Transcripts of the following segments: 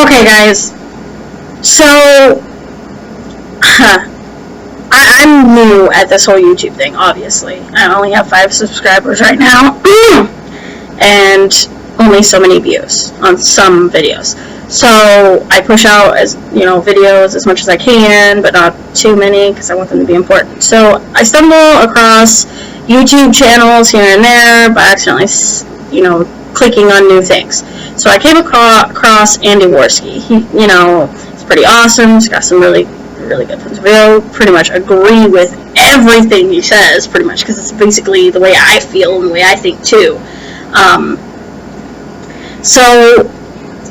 Okay, guys. So, I'm new at this whole YouTube thing, obviously. I only have 5 subscribers right now. And only so many views on some videos. So, I push out videos as much as I can, but not too many, because I want them to be important. So, I stumble across YouTube channels here and there by accidentally, clicking on new things. So I came across Andy Worski. He's pretty awesome. He's got some really, really good points of view. Pretty much agree with everything he says, pretty much, because it's basically the way I feel and the way I think too.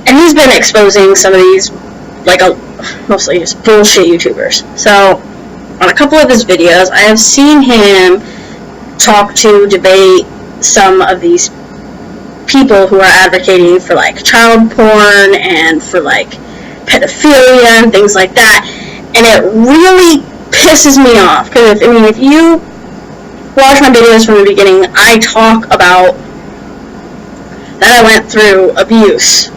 And he's been exposing some of these, mostly just bullshit YouTubers. So, on a couple of his videos, I have seen him debate some of these people who are advocating for child porn and for pedophilia and things like that, and it really pisses me off because if you watch my videos from the beginning, I talk about that I went through abuse,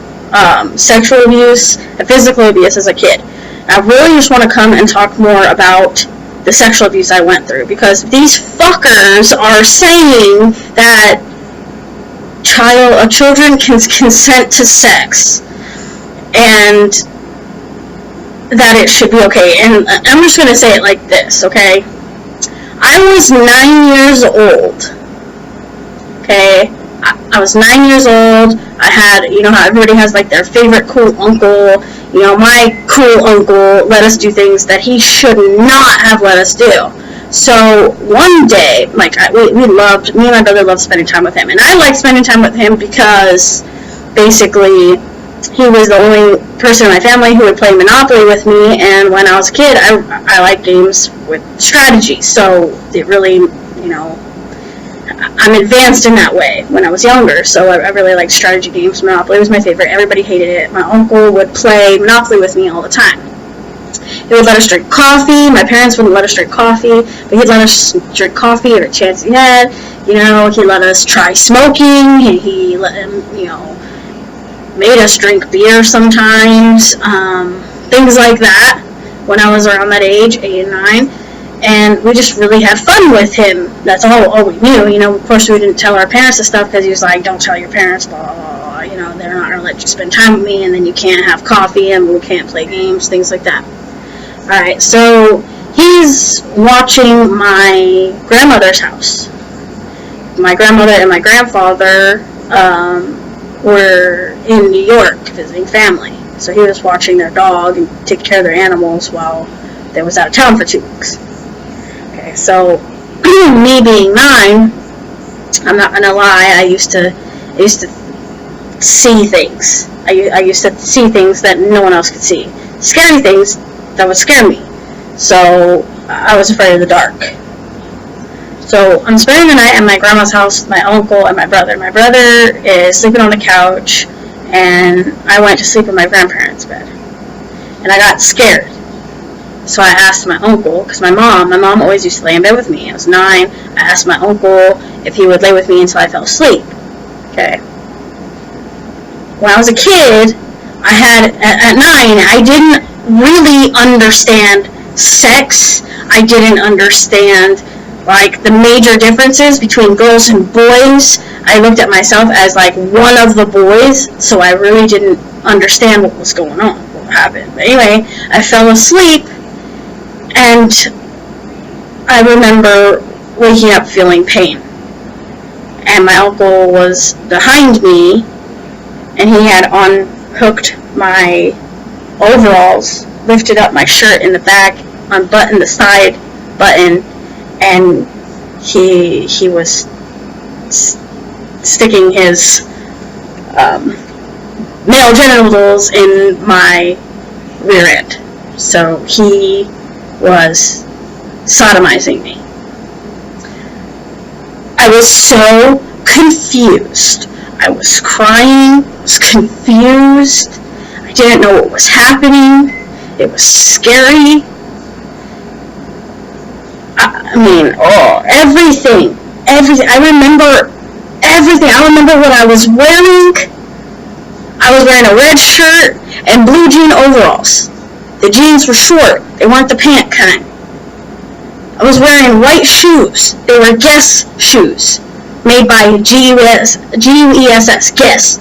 sexual abuse and physical abuse as a kid. I really just want to come and talk more about the sexual abuse I went through, because these fuckers are saying that children can consent to sex and that it should be okay. And I'm just going to say it like this, okay? I was 9 years old, okay? I was 9 years old. I had, how everybody has their favorite cool uncle. My cool uncle let us do things that he should not have let us do. So one day, me and my brother loved spending time with him, and I liked spending time with him because basically he was the only person in my family who would play Monopoly with me, and when I was a kid, I liked games with strategy, so it really, I'm advanced in that way when I was younger, so I really liked strategy games. Monopoly was my favorite. Everybody hated it. My uncle would play Monopoly with me all the time. He would let us drink coffee. My parents wouldn't let us drink coffee, but he'd let us drink coffee every chance he had. He let us try smoking. He made us drink beer sometimes. Things like that when I was around that age, 8 and 9. And we just really had fun with him. That's all we knew. Of course, we didn't tell our parents this stuff because he was like, don't tell your parents, blah, blah, blah. They're not going to let you spend time with me, and then you can't have coffee, and we can't play games, things like that. Alright, so he's watching my grandmother's house. My grandmother and my grandfather were in New York visiting family. So he was watching their dog and taking care of their animals while they was out of town for 2 weeks. Okay, so me being 9, I'm not gonna lie, I used to see things. I used to see things that no one else could see. Scary things that would scare me. So I was afraid of the dark. So I'm spending the night at my grandma's house with my uncle and my brother. My brother is sleeping on the couch, and I went to sleep in my grandparents' bed. And I got scared. So I asked my uncle, because my mom always used to lay in bed with me. I was 9. I asked my uncle if he would lay with me until I fell asleep. Okay. When I was a kid, at 9, I didn't really understand sex. I didn't understand the major differences between girls and boys. I looked at myself as one of the boys, so I really didn't understand what was going on, what happened. But anyway, I fell asleep, and I remember waking up feeling pain. And my uncle was behind me, and he had unhooked my overalls, lifted up my shirt in the back, unbuttoned the side button, and he was sticking his male genitals in my rear end. So he was sodomizing me. I was so confused. I was crying, I was confused. I didn't know what was happening. It was scary. Everything. I remember everything. I remember what I was wearing. I I was wearing a red shirt and blue jean overalls. The jeans were short. They weren't the pant kind. I was wearing white shoes. They were Guess shoes, made by Guess. Guess.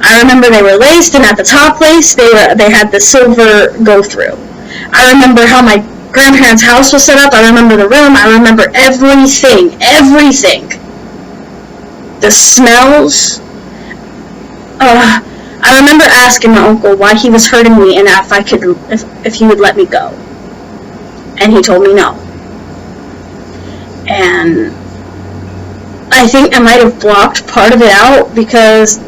I remember they were laced, and at the top lace, they had the silver go-through. I remember how my grandparents' house was set up. I remember the room. I remember everything. The smells. I remember asking my uncle why he was hurting me and if he would let me go. And he told me no. And I think I might have blocked part of it out because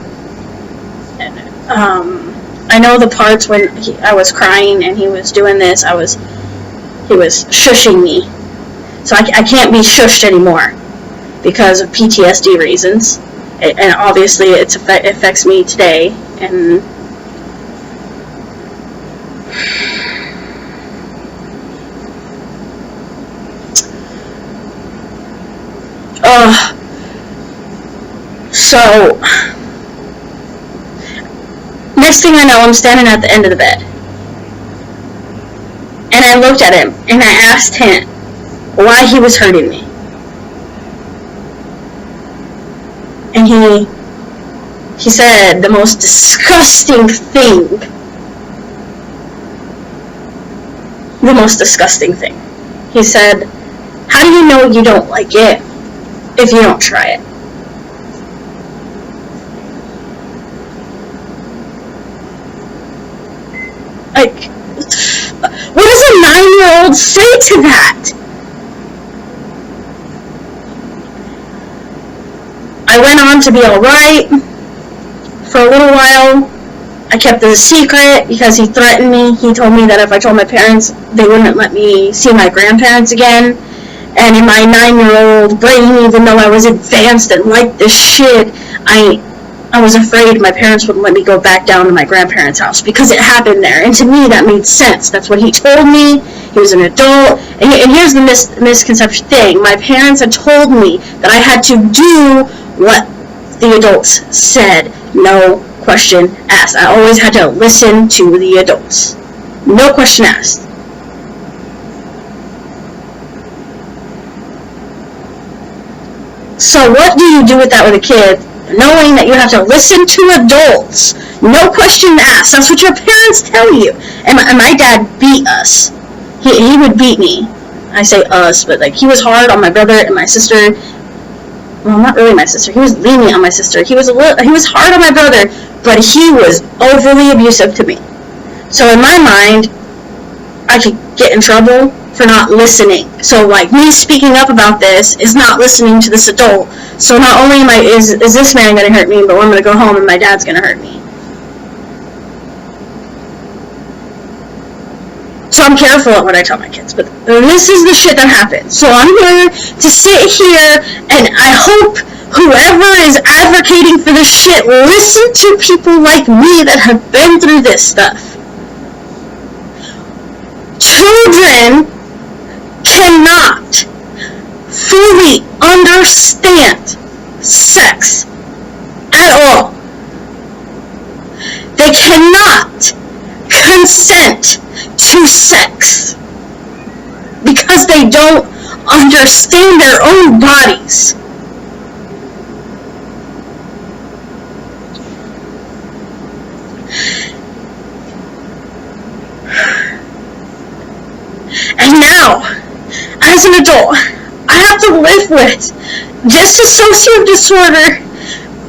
I know the parts when I was crying and he was doing this, he was shushing me. So I can't be shushed anymore because of PTSD reasons. And obviously it affects me today. And so next thing I know, I'm standing at the end of the bed. And I looked at him and I asked him why he was hurting me. And he said the most disgusting thing. He said, how do you know you don't like it if you don't try it? Like, what does a 9-year-old say to that? I went on to be alright for a little while. I kept it a secret because he threatened me. He told me that if I told my parents, they wouldn't let me see my grandparents again. And in my 9-year-old brain, even though I was advanced and liked this shit, I was afraid my parents wouldn't let me go back down to my grandparents' house because it happened there. And to me, that made sense. That's what he told me. He was an adult. And here's the misconception thing. My parents had told me that I had to do what the adults said. No question asked. I always had to listen to the adults. No question asked. So what do you do with that with a kid? Knowing that you have to listen to adults. No question asked. That's what your parents tell you. And my dad beat us. He would beat me. I say us, but like he was hard on my brother and my sister. Well, not really my sister. He was lenient on my sister. He was hard on my brother, but he was overly abusive to me. So in my mind, I could get in trouble for not listening. So like me speaking up about this is not listening to this adult. So not only is this man gonna hurt me, but I'm gonna go home and my dad's gonna hurt me. So I'm careful at what I tell my kids, but this is the shit that happens. So I'm here to sit here, and I hope whoever is advocating for this shit listen to people like me that have been through this stuff. Children cannot fully understand sex at all. They cannot consent to sex because they don't understand their own bodies. And now, as an adult, I have to live with dissociative disorder,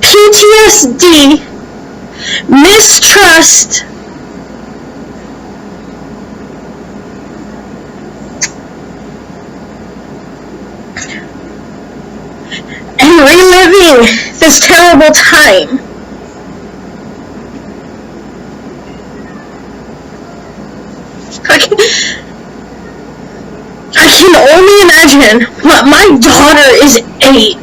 PTSD, mistrust, and reliving this terrible time. I can only imagine what my daughter is 8.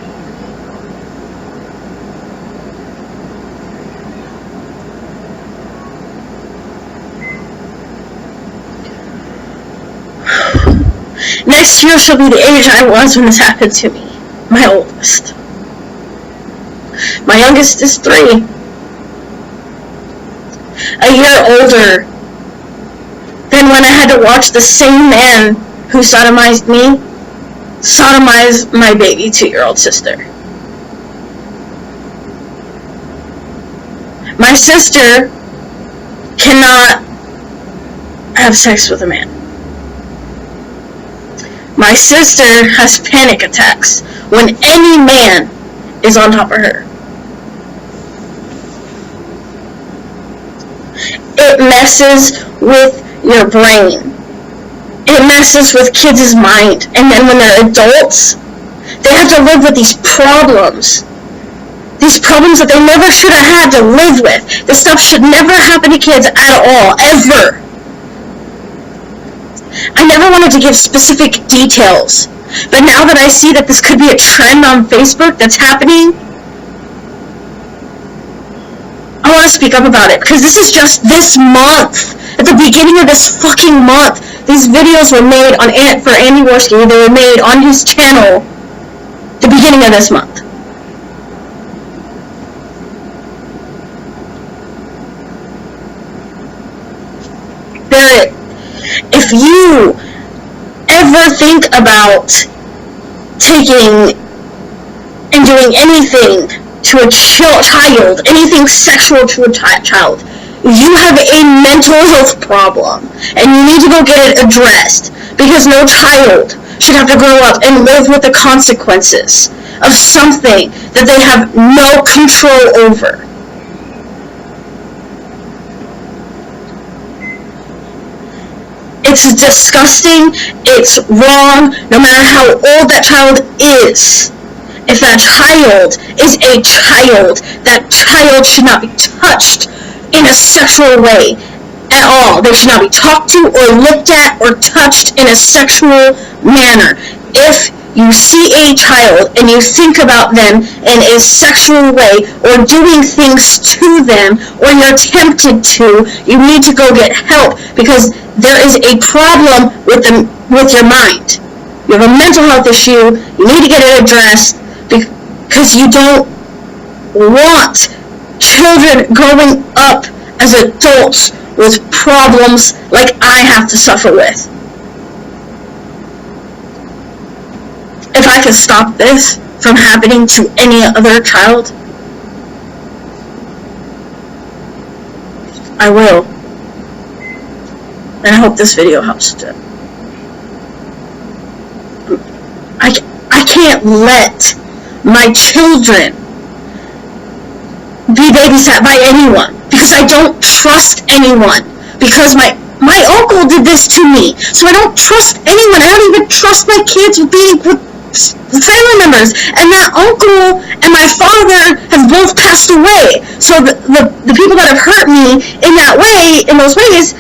Next year she'll be the age I was when this happened to me. My oldest. My youngest is 3. a year older than when I had to watch the same man who sodomized me sodomize my baby 2-year-old sister. My sister cannot have sex with a man. My sister has panic attacks when any man is on top of her. It messes with your brain. It messes with kids' mind. And then when they're adults, they have to live with these problems. These problems that they never should have had to live with. This stuff should never happen to kids at all, ever. I never wanted to give specific details, but now that I see that this could be a trend on Facebook that's happening, I want to speak up about it, because this is just this month. At the beginning of this fucking month, these videos were made for Andy Worski. They were made on his channel the beginning of this month. If you ever think about taking and doing anything to a child, anything sexual to a child, you have a mental health problem, and you need to go get it addressed, because no child should have to grow up and live with the consequences of something that they have no control over. It's disgusting, it's wrong, no matter how old that child is. If that child is a child, that child should not be touched in a sexual way at all. They should not be talked to or looked at or touched in a sexual manner. If you see a child and you think about them in a sexual way or doing things to them, or you're tempted to, you need to go get help, because there is a problem with your mind. You have a mental health issue. You need to get it addressed, because you don't want children growing up as adults with problems like I have to suffer with. If I could stop this from happening to any other child, I will. And I hope this video helps to. I can't let my children be babysat by anyone, because I don't trust anyone, because my uncle did this to me, so I don't trust anyone. I don't even trust my kids with being with family members, and that uncle and my father have both passed away, so the people that have hurt me in those ways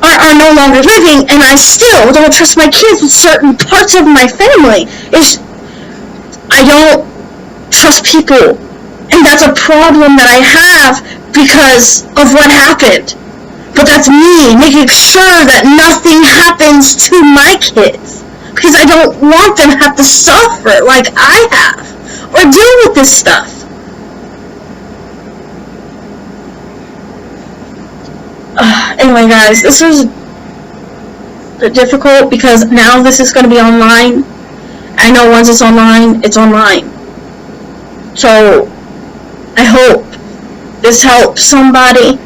are no longer living, and I still don't trust my kids with certain parts of my family. I don't trust people, and that's a problem that I have because of what happened. But that's me making sure that nothing happens to my kids, because I don't want them to have to suffer like I have, or deal with this stuff. Anyway, guys, this was difficult because now this is going to be online. I know once it's online, it's online. So, I hope this helps somebody.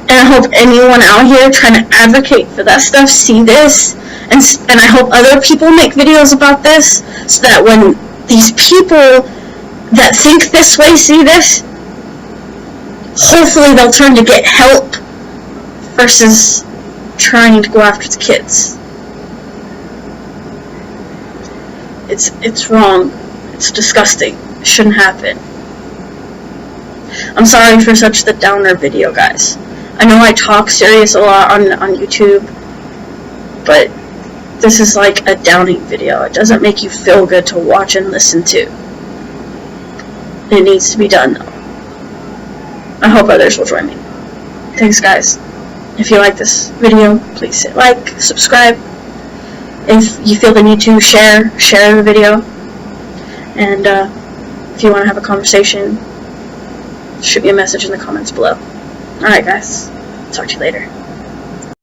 And I hope anyone out here trying to advocate for that stuff see this. And I hope other people make videos about this, so that when these people that think this way see this, hopefully they'll turn to get help versus trying to go after the kids. It's wrong. It's disgusting. It shouldn't happen. I'm sorry for such the downer video, guys. I know I talk serious a lot on YouTube, but this is like a downing video. It doesn't make you feel good to watch and listen to. It needs to be done, though. I hope others will join me. Thanks, guys. If you like this video, please hit like, subscribe. If you feel the need to, share the video. And if you want to have a conversation, shoot me a message in the comments below. Alright guys, talk to you later.